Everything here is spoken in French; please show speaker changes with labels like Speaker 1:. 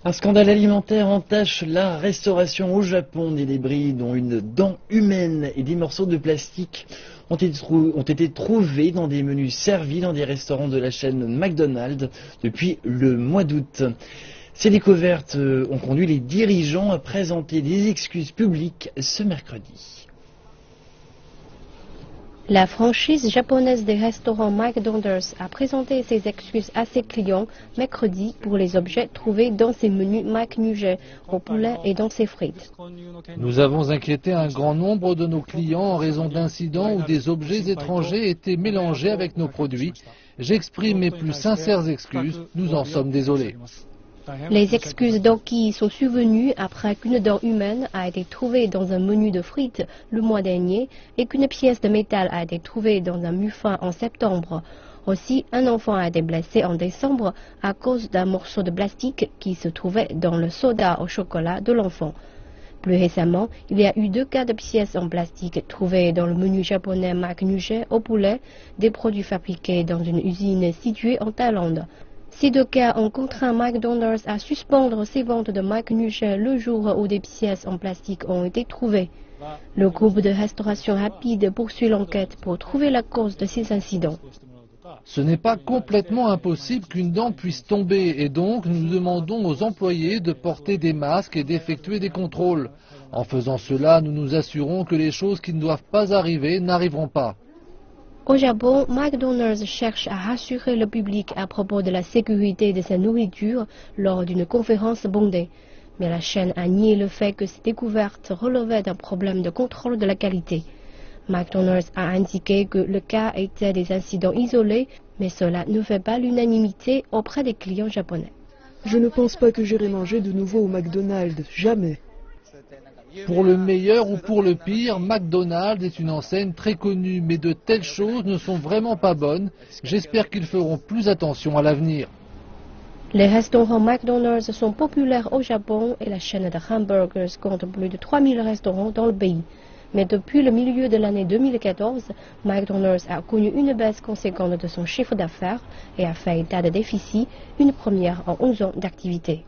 Speaker 1: Un scandale alimentaire entache la restauration au Japon. Des débris dont une dent humaine et des morceaux de plastique ont été trouvés dans des menus servis dans des restaurants de la chaîne McDonald's depuis le mois d'août. Ces découvertes ont conduit les dirigeants à présenter des excuses publiques ce mercredi.
Speaker 2: La franchise japonaise des restaurants McDonald's a présenté ses excuses à ses clients mercredi pour les objets trouvés dans ses menus McNugget au poulet et dans ses frites.
Speaker 3: Nous avons inquiété un grand nombre de nos clients en raison d'incidents où des objets étrangers étaient mélangés avec nos produits. J'exprime mes plus sincères excuses, nous en sommes désolés.
Speaker 2: Les excuses d'Oki sont survenues après qu'une dent humaine a été trouvée dans un menu de frites le mois dernier et qu'une pièce de métal a été trouvée dans un muffin en septembre. Aussi, un enfant a été blessé en décembre à cause d'un morceau de plastique qui se trouvait dans le soda au chocolat de l'enfant. Plus récemment, il y a eu 2 cas de pièces en plastique trouvées dans le menu japonais McNugget au poulet, des produits fabriqués dans une usine située en Thaïlande. Ces 2 cas ont contraint McDonald's à suspendre ses ventes de McNugget le jour où des pièces en plastique ont été trouvées. Le groupe de restauration rapide poursuit l'enquête pour trouver la cause de ces incidents.
Speaker 3: Ce n'est pas complètement impossible qu'une dent puisse tomber et donc nous demandons aux employés de porter des masques et d'effectuer des contrôles. En faisant cela, nous nous assurons que les choses qui ne doivent pas arriver n'arriveront pas.
Speaker 2: Au Japon, McDonald's cherche à rassurer le public à propos de la sécurité de sa nourriture lors d'une conférence bondée. Mais la chaîne a nié le fait que ces découvertes relevaient d'un problème de contrôle de la qualité. McDonald's a indiqué que le cas était des incidents isolés, mais cela ne fait pas l'unanimité auprès des clients japonais.
Speaker 4: Je ne pense pas que j'irai manger de nouveau au McDonald's, jamais.
Speaker 3: Pour le meilleur ou pour le pire, McDonald's est une enseigne très connue, mais de telles choses ne sont vraiment pas bonnes. J'espère qu'ils feront plus attention à l'avenir.
Speaker 2: Les restaurants McDonald's sont populaires au Japon et la chaîne de hamburgers compte plus de 3000 restaurants dans le pays. Mais depuis le milieu de l'année 2014, McDonald's a connu une baisse conséquente de son chiffre d'affaires et a fait état de déficit, une première en 11 ans d'activité.